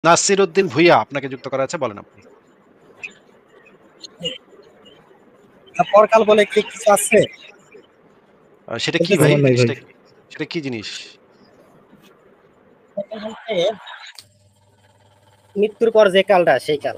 নাসির উদ্দিন ভুইয়া আপনাকে যুক্ত করা আছে, বলেন আপনি। পরকাল বলে কি কিছু আছে? সেটা কি বলতেছি ভাই? আমার নাই ভাই। জিনিসটা সেটা কি জিনিস? পরকাল বলতে মৃত্যুর পর যে কালটা সেই কাল।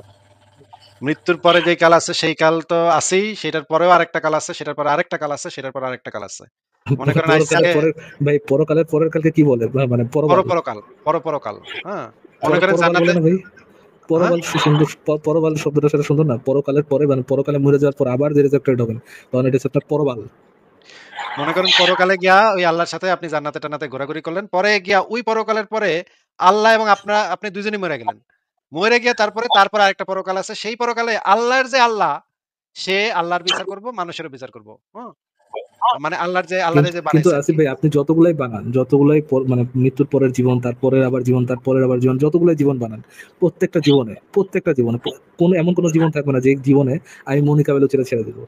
মৃত্যুর পরে যে কাল আছে সেই কাল তো আছেই, সেটার পরেও আরেকটা কাল আছে, সেটার পরে আরেকটা কাল আছে, সেটার পরে আরেকটা কাল আছে। মনে করেন আজ পরকালের থেকে পরের ভাই, পরকালের পরের কালকে কি বলে? মানে পরবাল। পরকাল, পরকাল, হ্যাঁ। মনে করেন পরবাল জান্নাতে, বলে না ভাই? হ্যাঁ, পরবাল সুন্দর, পরবাল শব্দটা সেটা সুন্দর না? পরকালের পরে মানে পরকালে মরে যাওয়ার পর আবার যে রেজাল্টে ঢোকেন, তখন এটা হচ্ছে আপনার পরবাল। মনে করেন পরকালে গিয়া ওই আল্লাহর সাথে আপনি জান্নাতে টান্নাতে ঘোরাঘুরি করলেন, পরে গিয়া ওই পরকালের পরে আল্লাহ এবং আপনি দুজনই মরে গেলেন। মরে গিয়ে তারপর আরেকটা পরকাল আছে, সেই পরকালে আল্লাহর যে আল্লাহ, সে আল্লাহর বিচার করব, মানুষেরও বিচার করব। হ্যাঁ, মানে আল্লাহরে কিন্তু যে কিন্তু বানাইছে আর আসিফ কি। ভাই, আপনি যতগুলাই বানান, যতগুলাই মানে মৃত্যুর পরের জীবন, তারপরের আবার জীবন, তারপরের আবার জীবন, যতগুলাই জীবন বানান, প্রত্যেকটা জীবনে কোনো এমন কোনো জীবন থাকবে না যে জীবনে আমি মনিকা বেলুচিরা ছেড়ে দেবো।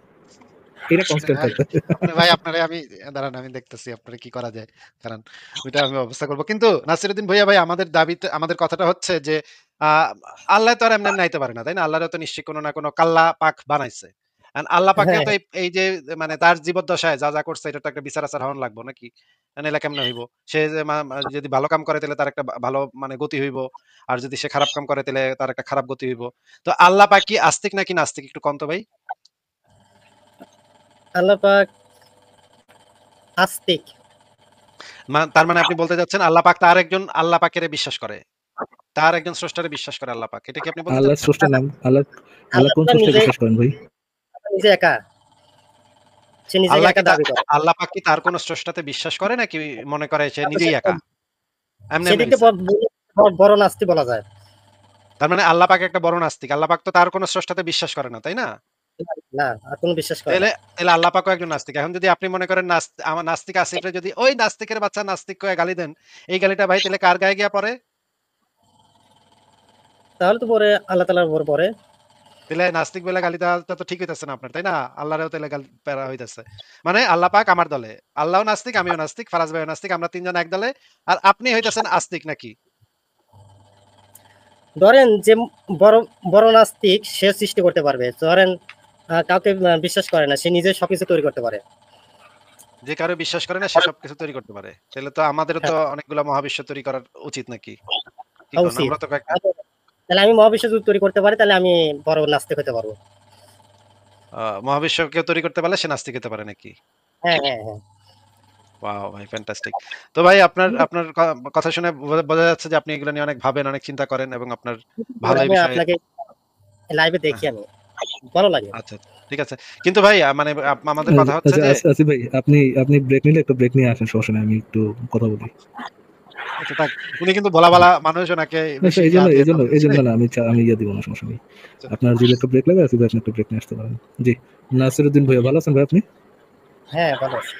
এটা কনস্ট্যান্ট ভাই, থাকবে। ভাই আপনারে আমি দাঁড়ান, আমি দেখতেছি আপনারে কি করা যায়। কারণ ওইটা আমি ব্যবস্থা করব। কিন্তু নাসিরউদ্দিন ভইয়া ভাই, আমাদের দাবিতে, আমাদের কথাটা হচ্ছে যে আহ, আল্লাহ তো আর এমনি এমনি আইতে পারে না, তাই না? আল্লাহরও তো নিশ্চয়ই কোনো না কোনো কাল্লা পাক বানাইছে। And আল্লাহ পাকেও হ্যাঁ, তো এই যে মানে তার জীবদ্দশায় যা যা করছে, এটা তো একটা বিচার আচার হওয়ার লাগবে নাকি? এলা কেমনে হইব? সে যে যদি ভালো কাম করে তাহলে তার একটা ভালো মানে গতি হইব, আর যদি সে খারাপ কাম করে তাহলে তার একটা খারাপ গতি হইব। তো আল্লাহ পাক কি আস্তিক নাকি নাস্তিক, একটু কন্ত ভাই। আল্লাহ পাক আস্তিক। তার মানে আপনি বলতে চাচ্ছেন আল্লাহ পাক তার একজন আল্লাহ পাকের বিশ্বাস করে, তার একজন স্রষ্টারে বিশ্বাস করে আল্লাহ পাক, এটা কি আপনি বলতে আল্লাহর চাচ্ছেন? স্রষ্টার নাম আল্লাহ? আল্লাহ আল্লাহ কোন তাআলা স্রষ্টায় নিজে বিশ্বাস করেন ভাই? নিজে একা। সে নিজেকে আল্লাহ একা দাবি করে। আল্লাহ পাক কি তার কোন স্রষ্টাতে বিশ্বাস করে, নাকি মনে করে সে নিজেই একা, এমনি এমনি সেদিকে হইছে? বড় নাস্তি বলা যায়। তার মানে আল্লাহ পাক একটা বড় নাস্তিক, আল্লাহ পাক তো তার কোন স্রষ্টাতে বিশ্বাস করে না, তাই না? না, আর কোনো বিশ্বাস করে না। তাহলে তাহলে আল্লাহ পাকও একজন নাস্তিক। এখন যদি আপনি মনে করেন আমার নাস্তিক আসিফরে যদি ওই নাস্তিকের বাচ্চা নাস্তিক কয়ে গালি দেন, এই গালিটা ভাই তাহলে কার গায়ে গিয়া পড়ে? তাহলে তো পরে আল্লাহ তাআলার উপর পড়ে। তাহলে নাস্তিক বলে গালি দেওয়াটা তো ঠিক হইতেছে না আপনার, তাই না? আল্লাহরেও তাহলে গালি পেরা হইতেছে। মানে আল্লাহ পাক আমার দলে, আল্লাহও নাস্তিক, আমিও নাস্তিক, ফারাজ ভাইও নাস্তিক, আমরা তিনজন এক দলে। আর আপনি হইতেছেন আস্তিক নাকি? ধরেন যে বড় বড় নাস্তিক সে সৃষ্টি করতে পারবে। ধরেন কাউকে বিশ্বাস করে না, সে নিজে সবকিছু তৈরি করতে পারে। যে কারো বিশ্বাস করে না সে সবকিছু তৈরি করতে পারে, তাহলে তো আমাদেরও তো হ্যাঁ, অনেকগুলা মহাবিশ্ব তৈরি করার উচিত নাকি? কি হওয়া কোন? উচিত। আমরা তো কয়েকটা তাহলে আমি মহাবিশ্ব যদি তৈরি করতে পারি, তাহলে আমি বড় নাস্তিক হতে পারবো। মহাবিশ্ব কেউ তৈরি করতে পারলে সে নাস্তিক হতে পারে নাকি? হ্যাঁ, হ্যাঁ, হ্যাঁ। ওয়াও ভাই, ফ্যান্টাস্টিক। তো ভাই আপনার আপনার কথা শুনে বোঝা যাচ্ছে যে আপনি এগুলো নিয়ে অনেক ভাবেন, অনেক চিন্তা করেন, এবং আপনার ভালো এই আমি বিষয়ে। আপনাকে লাইভে দেখি, আমি ভালো লাগে। আচ্ছা, আচ্ছা, ঠিক আছে। কিন্তু ভাই মানে আমাদের কথা হচ্ছে আচ্ছা যে আসিফ ভাই, আপনি আপনি ব্রেক নিলে একটু ব্রেক নিয়ে আসেন, সমস্যা নেই, আমি একটু কথা বলি। আচ্ছা থাক, উনি কিন্তু ভোলা ভালা মানুষ, ওনাকে আচ্ছা, বেশি এই জন্য দিয়ে এই জন্য চলবে, এই বুঝছে? জন্য না, আমি ইয়ে দিব না, সমস্যা নেই। আপনার যদি একটু ব্রেক লাগে, আসিফ ভাই আপনি একটু ব্রেক নিয়ে আসতে পারেন। জি। নাসিরউদ্দিন ভাইয়া ভালো আছেন ভাই আপনি? হ্যাঁ, ভালো আছে।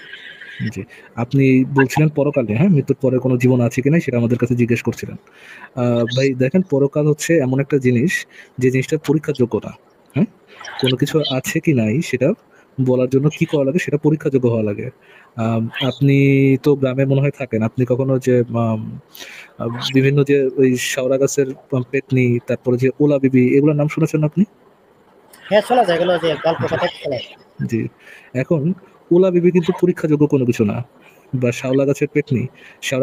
জি। আপনি বলছিলেন পরকালে, হ্যাঁ, মৃত্যুর পরে কোনো জীবন আছে কিনা সেটা আমাদের কাছে জিজ্ঞেস করছিলেন। ভাই দেখেন, পরকাল হচ্ছে এমন একটা জিনিস, যে জিনিসটা পরীক্ষার যোগ্য না। হ্যাঁ? কোনো কিছু আছে কি নাই সেটা বলার জন্য কি করা লাগে, সেটা পরীক্ষাযোগ্য হওয়া লাগে। আম আপনি তো গ্রামে মনে হয় থাকেন। আপনি কখনো যে আম আ বিভিন্ন যে ওই শাওড়া গাছের পেত্নী, তারপরে যে ওলা বিবি, এগুলোর নাম শুনেছেন আপনি? হ্যাঁ, শোনা যায়, এগুলো যে গল্প কথা শোনা যায়। জি। এখন ওলা বিবি কিন্তু পরীক্ষাযোগ্য কোনো কিছু না। বা শাওড়া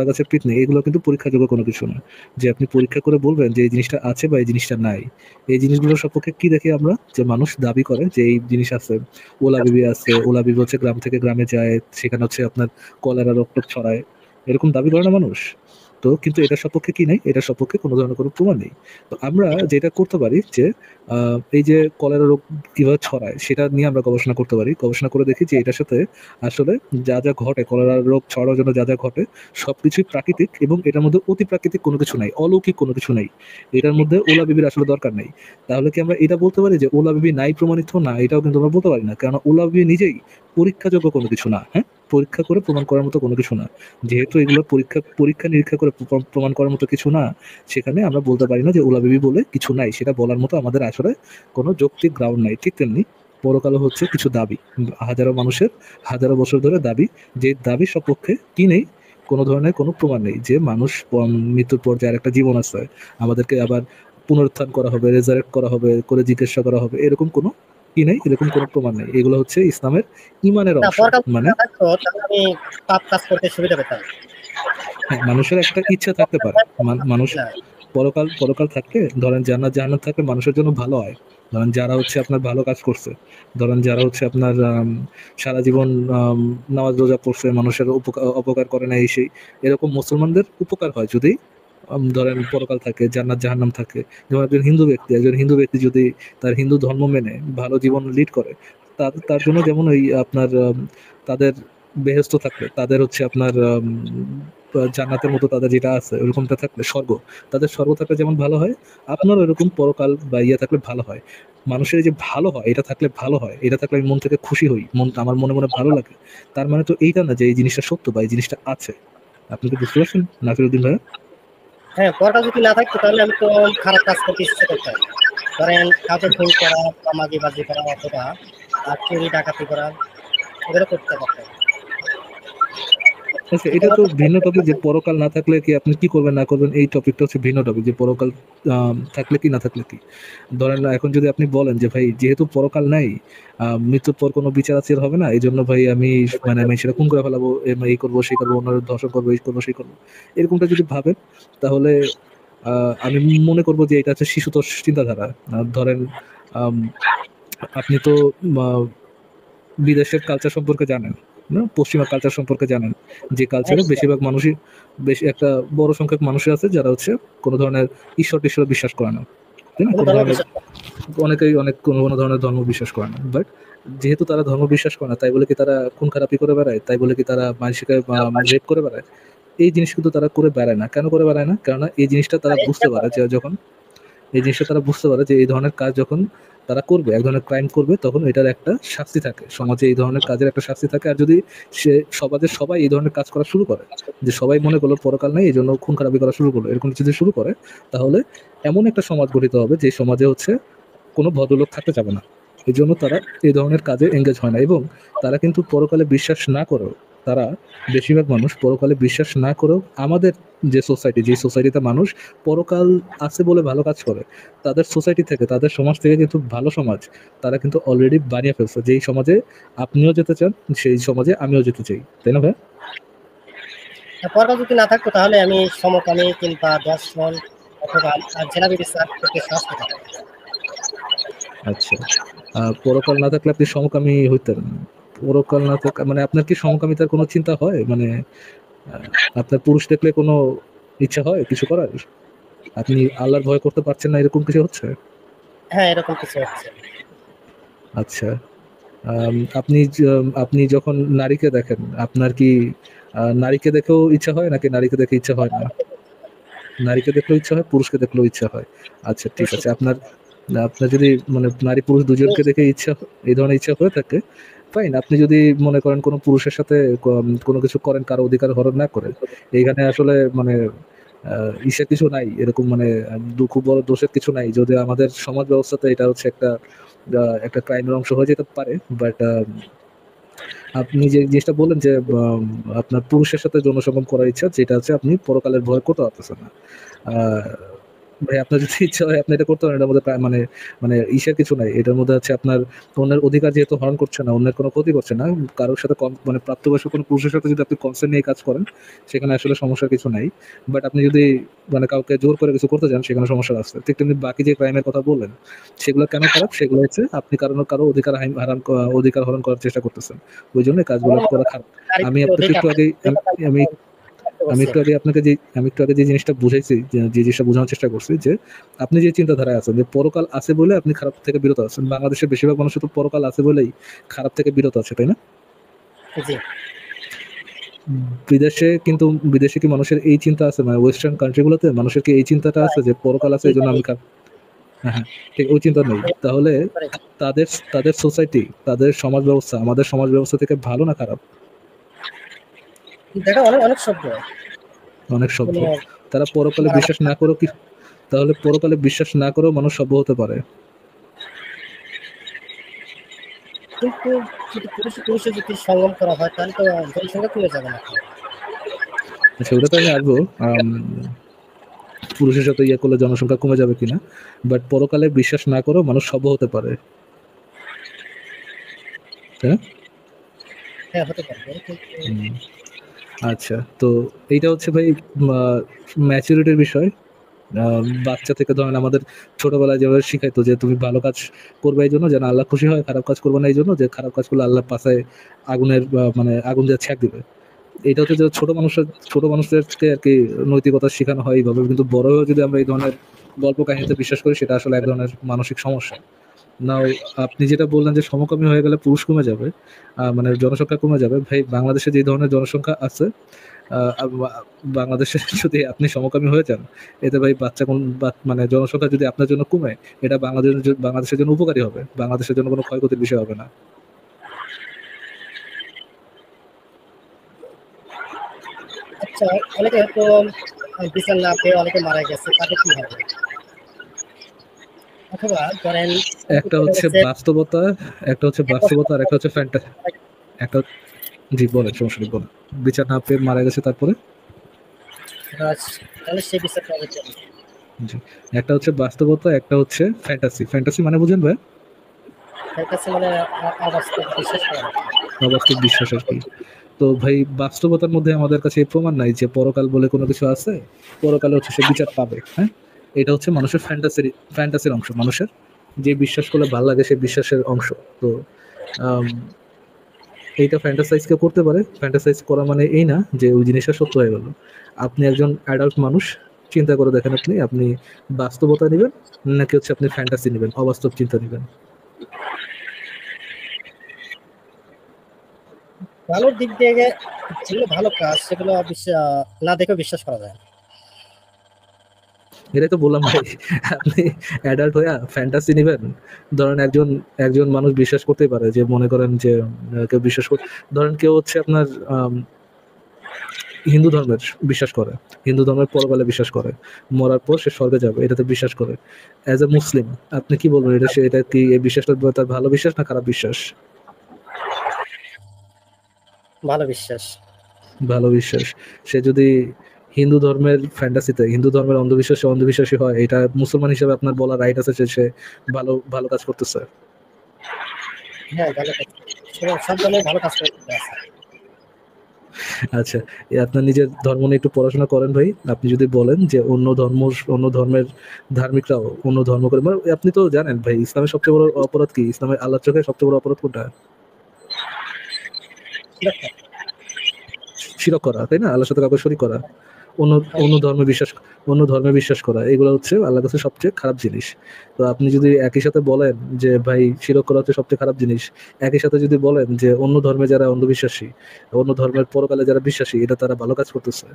গাছের পেত্নী এগুলো কিন্তু পরীক্ষাযোগ্য কোনো কিছু না। যে আপনি পরীক্ষা করে বলবেন যে এই জিনিসটা আছে বা এই জিনিসটা নাই। এই জিনিসগুলোর সপক্ষে কি দেখি আমরা? যে মানুষ দাবি করে যে এই জিনিস আছে। ওলা বিবি আছে। ওলা বিবি হচ্ছে গ্রাম থেকে গ্রামে যায়। সেখানে হচ্ছে আপনার কলেরা রোগ-টোগ ছড়ায়। এরকম দাবি করে না মানুষ? তো কিন্তু এটার সপক্ষে কি নাই? এটার সপক্ষে কোনো ধরনের কোনো প্রমাণ নেই। তো আমরা যেটা করতে পারি যে আ এই যে কলেরা রোগ কিভাবে ছড়ায় সেটা নিয়ে আমরা গবেষণা করতে পারি। গবেষণা করে দেখি যে এটার সাথে আসলে যা ঘটে, কলেরা রোগ ছড়ানোর জন্য যা ঘটে সবকিছুই প্রাকৃতিক, এবং এটার মধ্যে অতি প্রাকৃতিক কোনো কিছু নাই, অলৌকিক কোনো কিছু নাই। এটার মধ্যে ওলা বিবির আসলে দরকার নেই। তাহলে কি আমরা এটা বলতে পারি যে ওলা বিবি নাই প্রমাণিত? না, এটাও কিন্তু আমরা বলতে পারি না। কেননা ওলা বিবি নিজেই পরীক্ষাযোগ্য কোনো কিছু না। হ্যাঁ? পরীক্ষা করে প্রমাণ করার মতো কোনো কিছু না। যেহেতু এগুলো পরীক্ষা-নিরীক্ষা করে প্রমাণ করার মতো কিছু না, সেখানে আমরা বলতে পারি না যে ওলা বিবি বলে কিছু নাই। সেটা বলার মতো আমাদের আসলে কোনো যৌক্তিক গ্রাউন্ড নাই। ঠিক তেমনি পরকালও হচ্ছে কিছু দাবি। হাজারো মানুষের হাজারো বছর ধরে দাবি, যে দাবির সপক্ষে কি নেই? কোনো ধরনের কোনো প্রমাণ নেই যে মানুষ মৃত্যুর পর যে আর একটা জীবন আছে, আমাদেরকে আবার পুনরুত্থান করা হবে, রেজারেক্ট করা হবে, করে জিজ্ঞাসা করা হবে, এরকম কোনো কি নেই, এরকম কোনো প্রমাণ নেই। এগুলো হচ্ছে ইসলামের ইমানের না, অংশ। পরকাল যদি মানে না থাকতো তাহলে আমি পাপ কাজ করতে সুবিধা পেতাম। হ্যাঁ, মানুষের একটা ইচ্ছা থাকতে পারে। মানুষ না, পরকাল পরকাল থাকলে ধরেন জান্নাত জাহান্নাম থাকলে মানুষের জন্য ভালো হয়। ধরেন যারা হচ্ছে আপনার ভালো কাজ করছে, ধরেন যারা হচ্ছে আপনার সারা জীবন নামাজ রোজা পড়ছে, মানুষের অপকার করে না, এই সেই এরকম মুসলমানদের উপকার হয় যদি ধরেন পরকাল থাকে, জান্নাত জাহান্নাম থাকে। যেমন একজন হিন্দু ব্যক্তি যদি তার হিন্দু ধর্ম মেনে ভালো জীবন লিড করে, তার তার জন্য যেমন ওই আপনার তাদের বেহেশত থাকলে, তাদের হচ্ছে আপনার জান্নাতের মতো তাদের যেটা আছে ওরকমটা থাকলে, তাদের স্বর্গ থাকলে যেমন ভালো হয়, আপনার ওরকম পরকাল বা ইয়ে থাকলে ভালো হয়। মানুষের এই যে ভালো হয়, এটা থাকলে ভালো হয়, এটা থাকলে আমি মন থেকে খুশি হই, আমার মনে মনে ভালো লাগে, তার মানে তো এইটা না যে এই জিনিসটা সত্য বা এই জিনিসটা আছে। আপনি কি বুঝতে পারছেন নাসিরউদ্দিন ভাই? হ্যাঁ, পরকাল যদি না থাকতো তাহলে আমি তো খারাপ কাজ করতে ইচ্ছে করতাম। ধরেন কাউকে খুন করা, চাঁদাবাজি করা, অথবা চুরি ডাকাতি করা, এগুলো করতে পারতাম। আচ্ছা, এটা তো ভিন্ন টপিক যে পরকাল না থাকলে কি আপনি কি করবেন না করবেন, এই টপিকটা হচ্ছে ভিন্ন টপিক যে পরকাল থাকলে কি না থাকলে কি। ধরেন না, এখন যদি আপনি বলেন যে ভাই যেহেতু পরকাল নাই, মৃত্যুর পর কোনো বিচার আচার হবে না, এই জন্য ভাই আমি মানে আমি সেটা খুন করে ফেলাবো, এই করবো সেই করবো, অন্য ধর্ষণ করবো, এই করবো সেই করবো, এরকমটা যদি ভাবেন, তাহলে আমি মনে করবো যে এটা হচ্ছে শিশুতোষ চিন্তাধারা। ধরেন আম, আপনি তো আহ, বিদেশের কালচার সম্পর্কে জানেন না, পশ্চিমা কালচার সম্পর্কে জানেন, যে কালচারে বেশিরভাগ মানুষই, বেশি একটা বড় সংখ্যক মানুষই আছে যারা হচ্ছে কোনো ধরনের ঈশ্বর টিশ্বর বিশ্বাস করে না, তাই না? কোনো কোনো ধর্ম ধরনের, বিশ্বাস অনেকেই অনেক কোনো কোনো ধরনের ধর্ম বিশ্বাস করে না, বাট যেহেতু তারা ধর্ম বিশ্বাস করে না, তাই বলে কি তারা খুন খারাপি করে বেড়ায়, তাই বলে কি তারা মানুষকে রেপ করে বেড়ায়? এই জিনিস কিন্তু তারা করে বেড়ায় না। কেন করে বেড়ায় না? কেননা এই জিনিসটা তারা বুঝতে পারে যে যখন এই জিনিসটা তারা বুঝতে পারে যে এই ধরনের কাজ যখন তারা করবে, এক ধরনের ক্রাইম করবে, তখন এটার একটা শাস্তি থাকে, সমাজে এই ধরনের কাজের একটা শাস্তি থাকে। আর যদি সমাজের সবাই এই ধরনের কাজ করা শুরু করে, যে সবাই মনে করলো পরকাল নাই এই জন্য খুন খারাপি করা শুরু করলো, এরকম যদি শুরু করে, তাহলে এমন একটা সমাজ গঠিত হবে যে সমাজে হচ্ছে কোনো ভদ্রলোক থাকতে যাবে না। এই জন্য তারা এই ধরনের কাজে এঙ্গেজ হয় না। এবং তারা কিন্তু পরকালে বিশ্বাস না করেও, তারা বেশিরভাগ মানুষ পরকালে বিশ্বাস না করেও আমাদের যে সোসাইটিতে মানুষ পরকাল আছে বলে ভালো কাজ করে, তাদের সোসাইটি থেকে, তাদের সমাজ থেকে কিন্তু ভালো সমাজ তারা কিন্তু অলরেডি বানিয়ে ফেলছে। যেই সমাজে আপনিও যেতে চান, সেই সমাজে আমিও যেতে চাই, তাই না ভাই? পরকাল যদি না থাকতো তাহলে আমি সমকামী কিংবা দর্শন অথবা জেলা বিচার করতে সাহস পেতাম। আচ্ছা, পরকাল না থাকলে আপনি সমকামী হইতেন? পরকাল না থাকলে মানে আপনার কি সমকামিতার কোনো চিন্তা হয়? মানে আহ, আপনার পুরুষ দেখলে কোনো ইচ্ছা হয় কিছু করার? আপনি আল্লাহর ভয় করতে পারছেন না, এরকম কিছু হচ্ছে? হ্যাঁ, এরকম কিছু হচ্ছে। আচ্ছা, আপনি যখন নারীকে দেখেন, আপনার কি নারীকে দেখেও ইচ্ছা হয় নাকি নারীকে দেখে ইচ্ছা হয় না? নারীকে দেখলেও ইচ্ছা হয়, পুরুষকে দেখলেও ইচ্ছা হয়। আচ্ছা, ঠিক আছে। আপনার আপনার যদি মানে নারী পুরুষ দুজনকে দেখে ইচ্ছা, এই ধরনের ইচ্ছা হয়ে থাকে, ফাইন। আপনি যদি মনে করেন কোনো পুরুষের সাথে কোনো কিছু করেন কারো অধিকার হরণ না করে, এইখানে আসলে মানে ইসের কিছু নাই, এরকম মানে খুব বড় দোষের কিছু নাই। যদি আমাদের সমাজ ব্যবস্থাতে এটা হচ্ছে একটা একটা ক্রাইমের অংশ হয়ে যেতে পারে, বাট আপনি যে জিনিসটা বললেন যে আপনার পুরুষের সাথে যৌন সঙ্গম করার ইচ্ছা, যেটা হচ্ছে আপনি পরকালের ভয় করতে পারতেছেন না। আহ, ভাই আপনার যদি ইচ্ছা হয় আপনি এটা করতে পারেন, এটার মধ্যে মানে মানে ইসের কিছু নাই, এটার মধ্যে হচ্ছে আপনার অন্যের অধিকার যেহেতু হরণ করছে না, অন্যের কোনো ক্ষতি করছে না, কারোর সাথে মানে প্রাপ্তবয়স্ক কোনো পুরুষের সাথে যদি আপনি কনসেন্ট নিয়ে কাজ করেন, সেখানে আসলে সমস্যার কিছু নাই। বাট আপনি যদি মানে কাউকে জোর করে কিছু করতে চান, সেখানে সমস্যা আছে। ঠিক তেমনি বাকি যে ক্রাইমের কথা বললেন, সেগুলো কেন খারাপ? সেগুলো হচ্ছে আপনি কারো অধিকার অধিকার হরণ করার চেষ্টা করতেছেন, ওই জন্য কাজগুলো করা খারাপ। আমি আপনাকে একটু আগে আমি আমি একটু আগে আপনাকে যে আমি একটু আগে যে জিনিসটা বুঝাইছি, যে জিনিসটা বোঝানোর চেষ্টা করছি, যে আপনি যে চিন্তাধারায় আছেন যে পরকাল আছে বলে আপনি খারাপ থেকে বিরত আছেন, বাংলাদেশের বেশিরভাগ মানুষ তো পরকাল আছে বলেই খারাপ থেকে বিরত আছে, তাই না? জি। বিদেশে কি মানুষের এই চিন্তা আছে? মানে ওয়েস্টার্ন কান্ট্রি গুলোতে মানুষের কি এই চিন্তাটা আছে যে পরকাল আছে এই জন্য আমি খারাপ? হ্যাঁ, হ্যাঁ, ঠিক ওই চিন্তা নেই। তাহলে তাদের তাদের সোসাইটি, তাদের সমাজ ব্যবস্থা আমাদের সমাজ ব্যবস্থা থেকে ভালো না খারাপ? দেখা অনেক অনেক শব্দ অনেক সভ্য। মানে তারা পরকালে বিশ্বাস না করেও কি, তাহলে পরকালে বিশ্বাস না করেও মানুষ সভ্য হতে পারে? কিন্তু যদি পুরুষে পুরুষে যদি সঙ্গম করা হয় তাহলে তো জনসংখ্যা কমে যাবে না। আচ্ছা, ওটাতে আমি আসবো। আম, পুরুষের সাথে ইয়ে করলে জনসংখ্যা কমে যাবে কিনা, বাট পরকালে বিশ্বাস না করেও মানুষ সভ্য হতে পারে, তাই না? হ্যাঁ, হতে পারে কিন্তু হুম, আচ্ছা, তো এইটা হচ্ছে ভাই ম্যাচুরিটির বিষয়। বাচ্চা থেকে ধরেন আমাদের ছোটবেলায় যেভাবে শিখাইতো যে তুমি ভালো কাজ করবে এই জন্য যেন আল্লাহ খুশি হয়, খারাপ কাজ করবে না এই জন্য যে খারাপ কাজ করলে আল্লাহ পাশায় আগুনের মানে আগুন দিয়ে ছ্যাঁক দিবে। এটা হচ্ছে যে ছোট মানুষদেরকে আর কি নৈতিকতা শেখানো হয় এইভাবে, কিন্তু বড় হয়েও যদি আমরা এই ধরনের গল্প কাহিনীতে বিশ্বাস করি সেটা আসলে এক ধরনের মানসিক সমস্যা। নাও, আপনি যেটা বললেন যে সমকামী হয়ে গেলে পুরুষ কমে যাবে, মানে জনসংখ্যা কমে যাবে, ভাই বাংলাদেশে যে ধরনের জনসংখ্যা আছে, বাংলাদেশে যদি আপনি সমকামী হয়ে যান, এতে ভাই বাচ্চা কোন মানে জনসংখ্যা যদি আপনার জন্য কমে, এটা বাংলাদেশের জন্য উপকারী হবে, বাংলাদেশের জন্য কোনো ক্ষয়ক্ষতির বিষয় হবে না। আচ্ছা, অনেকে তো বিচার না পেয়ে অনেকে মারা গেছে, তাদের কি হবে? অথবা ধরেন একটা হচ্ছে বাস্তবতা, একটা হচ্ছে বাস্তবতা, আর একটা হচ্ছে ফ্যান্টাসি। একটা, জি বলেন, সমস্যা নেই বলেন। বিচার না পেয়ে মারা গেছে, তারপরে? তাহলে সেই বিচারটা হবে কেন? জি, একটা হচ্ছে বাস্তবতা, একটা হচ্ছে ফ্যান্টাসি। ফ্যান্টাসি মানে বুঝেন ভাই? তার কাছে মানে অবাস্তব বিশ্বাস করা না। অবাস্তব বিশ্বাস আর কি। তো ভাই বাস্তবতার মধ্যে আমাদের কাছে এই প্রমাণ নাই যে পরকাল বলে কোনো কিছু আছে, পরকালে হচ্ছে সে বিচার পাবে। হ্যাঁ, এটা হচ্ছে মানুষের ফ্যান্টাসির অংশ, মানুষের যে বিশ্বাস করলে ভালো লাগে সে বিশ্বাসের অংশ। তো আম, এইটা ফ্যান্টাসাইজ কেউ করতে পারে, ফ্যান্টাসাইজ করা মানে এই না যে ওই জিনিসটা সত্য হয়ে গেল। আপনি একজন অ্যাডাল্ট মানুষ, চিন্তা করে দেখেন আপনি বাস্তবতা নেবেন নাকি হচ্ছে আপনি ফ্যান্টাসি নেবেন, অবাস্তব চিন্তা নেবেন? ভালোর দিক দিয়ে যেগুলো ভালো কাজ সেগুলো না দেখে বিশ্বাস করা যায়। এটাই তো বললাম ভাই, আপনি অ্যাডাল্ট হয়ে ফ্যান্টাসি নেবেন। ধরেন একজন একজন মানুষ বিশ্বাস করতেই পারে যে, মনে করেন যে কেউ বিশ্বাস করে, ধরেন কেউ হচ্ছে আপনার হিন্দু ধর্মের বিশ্বাস করে, হিন্দু ধর্মের পরকালে বিশ্বাস করে, মরার পর সে স্বর্গে যাবে এটাতে বিশ্বাস করে। অ্যাজ এ মুসলিম আপনি কি বলবেন, এটা কি এই বিশ্বাসটা তার ভালো বিশ্বাস না খারাপ বিশ্বাস? ভালো বিশ্বাস। ভালো বিশ্বাস। সে যদি হিন্দু ধর্মের ফ্যান্টাসিতে, হিন্দু ধর্মের অন্ধবিশ্বাসে অন্ধবিশ্বাসী হয়, এটা মুসলমান হিসেবে আপনার বলার রাইট আছে যে সে ভালো ভালো কাজ করতেছে? হ্যাঁ, ভালো কাজ। সব ধরনের ভালো কাজ করতে আছে। আচ্ছা, আপনার নিজের ধর্ম নিয়ে একটু পড়াশোনা করেন ভাই। আপনি যদি বলেন যে অন্য ধর্মের ধার্মিকরাও অন্য ধর্ম করে, মানে আপনি তো জানেন ভাই ইসলামের সবচেয়ে বড় অপরাধ কি, ইসলামের আল্লাহর চোখে সবচেয়ে বড় অপরাধ কোনটা? শিরক করা, তাই না? আল্লাহর সাথে কাউকে শরীক করা, অন্য অন্য ধর্মে বিশ্বাস অন্য ধর্মে বিশ্বাস করা, এগুলো হচ্ছে আল্লাহর কাছে সবচেয়ে খারাপ জিনিস। তো আপনি যদি একই সাথে বলেন যে ভাই শিরক করা হচ্ছে সবচেয়ে খারাপ জিনিস, একই সাথে যদি বলেন যে অন্য ধর্মে যারা অন্ধবিশ্বাসী, অন্য ধর্মের পরকালে যারা বিশ্বাসী, এটা তারা ভালো কাজ করতেছে,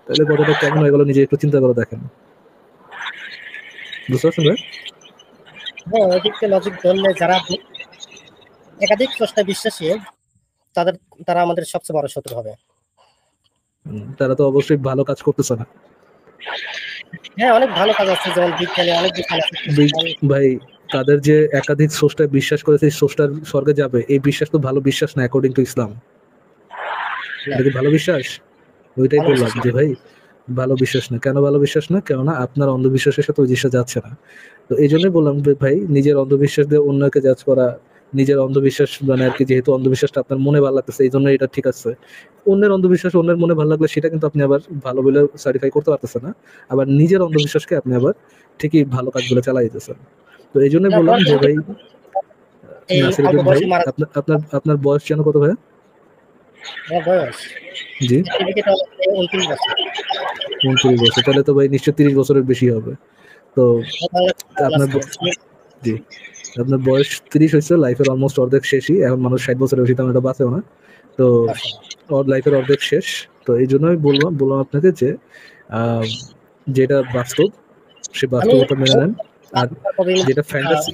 তাহলে কথাটা কেমন হয়ে গেল নিজে একটু চিন্তা করে দেখেন। বুঝতে পারছেন ভাই? হ্যাঁ, ওদিকে লজিক ধরলে যারা একাধিক স্রষ্টা বিশ্বাসী তারা আমাদের সবচেয়ে বড় শত্রু হবে। তারা তো অবশ্যই ভালো কাজ করতেছে না। হ্যাঁ, অনেক ভালো কাজ আছে, যেমন বিজ্ঞানে অনেক বিজ্ঞান আছে। ভাই তাদের যে একাধিক স্রষ্টায় বিশ্বাস করেছে স্রষ্টার স্বর্গে যাবে, এই বিশ্বাস তো ভালো বিশ্বাস না অ্যাকর্ডিং টু ইসলাম। এটা কি ভালো বিশ্বাস? ওইটাই বললাম যে ভাই ভালো বিশ্বাস না। কেন ভালো বিশ্বাস না? কেননা আপনার অন্ধবিশ্বাসের সাথে ওই জিনিসটা যাচ্ছে না। তো এই জন্যই বললাম ভাই, নিজের অন্ধবিশ্বাস দিয়ে অন্যকে জাজ করা, নিজের অন্ধবিশ্বাস মানে আর কি, যেহেতু অন্ধবিশ্বাসটা আপনার মনে ভালো লাগতেছে এই জন্য এটা ঠিক আছে। অন্যের অন্ধবিশ্বাস অন্যের মনে ভালো লাগলে সেটা কিন্তু আপনি আবার ভালো বলে সার্টিফাই করতে পারতেছেন না। আবার নিজের অন্ধবিশ্বাসকে আপনি আবার ঠিকই ভালো কাজগুলো চালাই দিতেছেন। তো এই জন্যই বললাম যে ভাই, নাসিরুদ্দিন ভাই, আপনার বয়স যেন কত ভাই? বয়স জি 29 বছর। 29 বছর, তাহলে তো ভাই নিশ্চয় 30 বছরের বেশি হবে। তো আপনার জি, আপনার বয়স 30 হয়েছে, লাইফের অলমোস্ট অর্ধেক শেষই। এখন মানুষ 60 বছরের বেশি তেমন একটা বাঁচেও না। তো লাইফের অর্ধেক শেষ। তো এই জন্যই বললাম আপনাকে যে যেটা বাস্তব সে বাস্তবতা মেনে নেন, আর যেটা ফ্যান্টাসি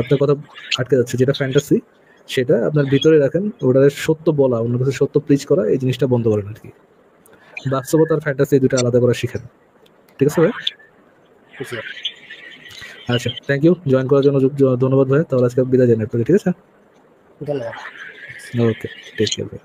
আপনার কথা আটকে যাচ্ছে, যেটা ফ্যান্টাসি সেটা আপনার ভিতরে রাখেন, ওটা সত্য বলা, অন্য কিছু সত্য প্লিজ করা, এই জিনিসটা বন্ধ করেন আর কি। বাস্তবতা আর ফ্যান্টাসি দুটো আলাদা করা শিখেন, ঠিক আছে ভাই? আচ্ছা, থ্যাংক ইউ জয়েন করার জন্য, ধন্যবাদ ভাই। তাহলে আজকে বিদায় জানাই আপনাকে, ঠিক আছে? ধন্যবাদ। ওকে, টেক কেয়ার ভাই।